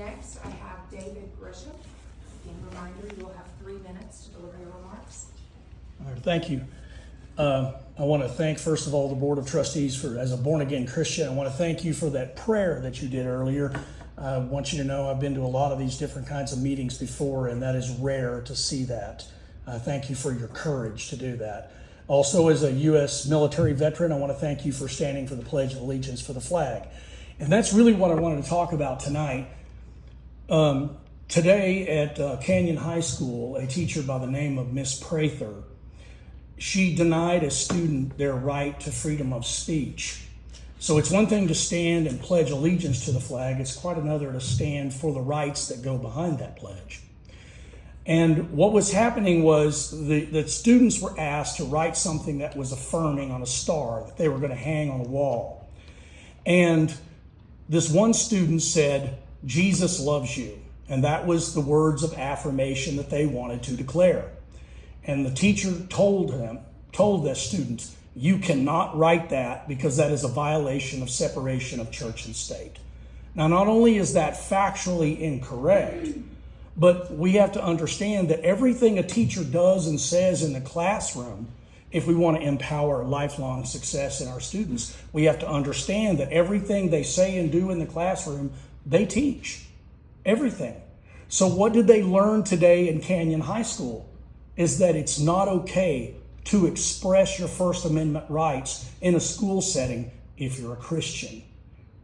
Next, I have David Grisham. Again, reminder, you'll have 3 minutes to deliver your remarks. All right, thank you. I want to thank, first of all, the Board of Trustees for, as a born-again Christian, I want to thank you for that prayer that you did earlier. I want you to know I've been to a lot of these different kinds of meetings before, and that is rare to see that. Thank you for your courage to do that. Also, as a U.S. military veteran, I want to thank you for standing for the Pledge of Allegiance for the flag. And that's really what I wanted to talk about tonight. Today at Canyon High School, a teacher by the name of Miss Prather, she denied a student their right to freedom of speech. So it's one thing to stand and pledge allegiance to the flag. It's quite another to stand for the rights that go behind that pledge. And what was happening was the students were asked to write something that was affirming on a star that they were going to hang on a wall. And this one student said, "Jesus loves you." And that was the words of affirmation that they wanted to declare. And the teacher told that student, "You cannot write that because that is a violation of separation of church and state." Now, not only is that factually incorrect, but we have to understand that everything a teacher does and says in the classroom, if we want to empower lifelong success in our students, we have to understand that everything they say and do in the classroom, they teach. Everything. So what did they learn today in Canyon High School? Is that it's not okay to express your First Amendment rights in a school setting if you're a Christian.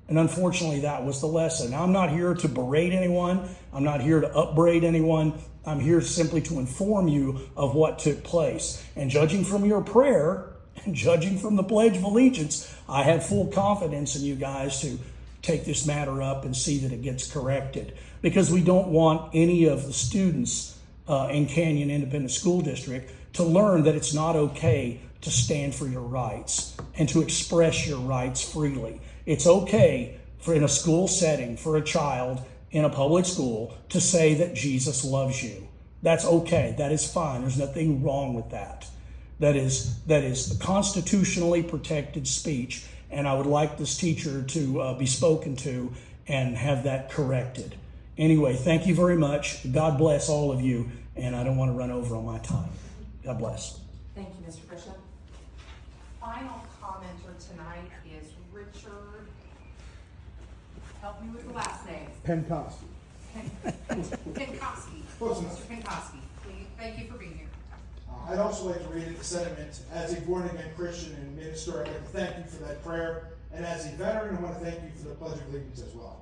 And unfortunately, that was the lesson. Now, I'm not here to berate anyone. I'm not here to upbraid anyone. I'm here simply to inform you of what took place. And judging from your prayer and judging from the Pledge of Allegiance, I have full confidence in you guys to take this matter up and see that it gets corrected. Because we don't want any of the students in Canyon Independent School District to learn that it's not okay to stand for your rights and to express your rights freely. It's okay for in a school setting for a child in a public school to say that Jesus loves you. That's okay. That is fine. There's nothing wrong with that. That is constitutionally protected speech, and I would like this teacher to be spoken to and have that corrected. Anyway, thank you very much. God bless all of you, and I don't want to run over on my time. God bless. Thank you, Mr. Grisham. Final commenter tonight is Richard. Help me with the last name. Penkoski. Penkoski. Close enough. Mr. Penkoski, thank you for being here. I'd also like to read the sentiment. As a born-again Christian and minister, I'd like to thank you for that prayer. And as a veteran, I want to thank you for the Pledge of Allegiance as well.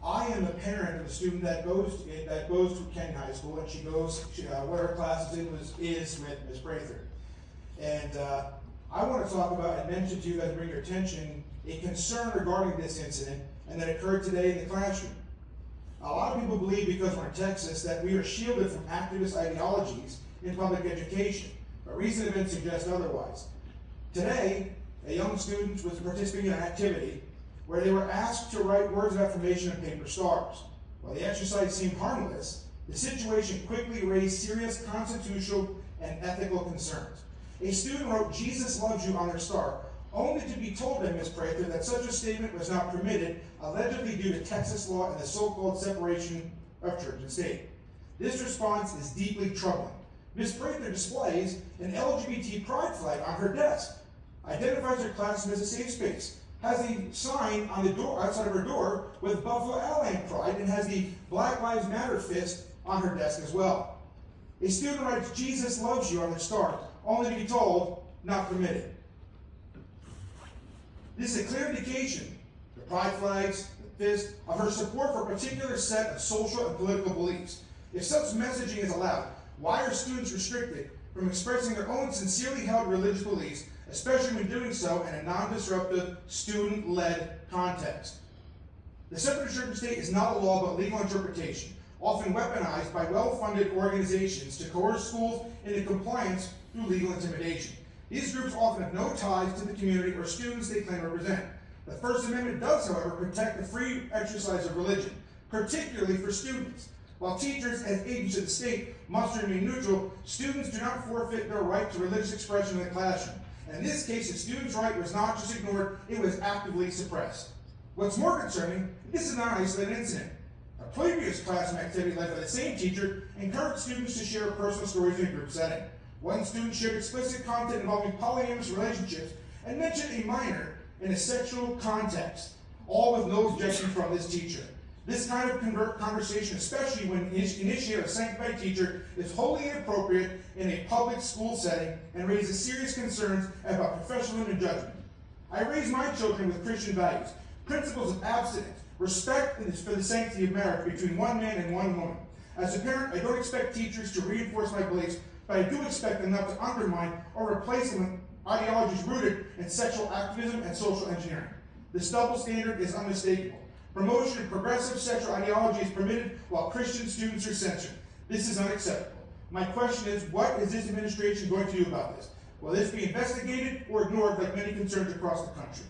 I am a parent of a student that goes to Canyon High School, and what her class is with Ms. Prather. And I want to talk about and mention to you guys, bring your attention, a concern regarding this incident and that occurred today in the classroom. A lot of people believe, because we're in Texas, that we are shielded from activist ideologies in public education, but recent events suggest otherwise. Today, a young student was participating in an activity where they were asked to write words of affirmation on paper stars. While the exercise seemed harmless, the situation quickly raised serious constitutional and ethical concerns. A student wrote "Jesus loves you" on their star, only to be told by Ms. Prather that such a statement was not permitted, allegedly due to Texas law and the so-called separation of church and state. This response is deeply troubling. Ms. Prather displays an LGBT pride flag on her desk, identifies her classroom as a safe space, has a sign on the door outside of her door with Buffalo Outland Pride, and has the Black Lives Matter fist on her desk as well. A student writes "Jesus loves you" on their star, only to be told not permitted. This is a clear indication, the pride flags, the fist, of her support for a particular set of social and political beliefs. If such messaging is allowed, why are students restricted from expressing their own sincerely held religious beliefs, especially when doing so in a non-disruptive, student-led context? The separation of church and state is not a law but legal interpretation, often weaponized by well-funded organizations to coerce schools into compliance through legal intimidation. These groups often have no ties to the community or students they claim to represent. The First Amendment does, however, protect the free exercise of religion, particularly for students. While teachers, as agents of the state, must remain neutral, students do not forfeit their right to religious expression in the classroom. And in this case, the student's right was not just ignored, it was actively suppressed. What's more concerning, this is not an isolated incident. A previous classroom activity led by the same teacher encouraged students to share personal stories in a group setting. One student shared explicit content involving polyamorous relationships and mentioned a minor in a sexual context, all with no objection from this teacher. This kind of conversation, especially when initiated by a sanctified teacher, is wholly inappropriate in a public school setting and raises serious concerns about professionalism and judgment. I raise my children with Christian values, principles of abstinence, respect for the sanctity of marriage between one man and one woman. As a parent, I don't expect teachers to reinforce my beliefs, but I do expect them not to undermine or replace them with ideologies rooted in sexual activism and social engineering. This double standard is unmistakable. Promotion of progressive sexual ideology is permitted while Christian students are censored. This is unacceptable. My question is, what is this administration going to do about this? Will this be investigated or ignored like many concerns across the country?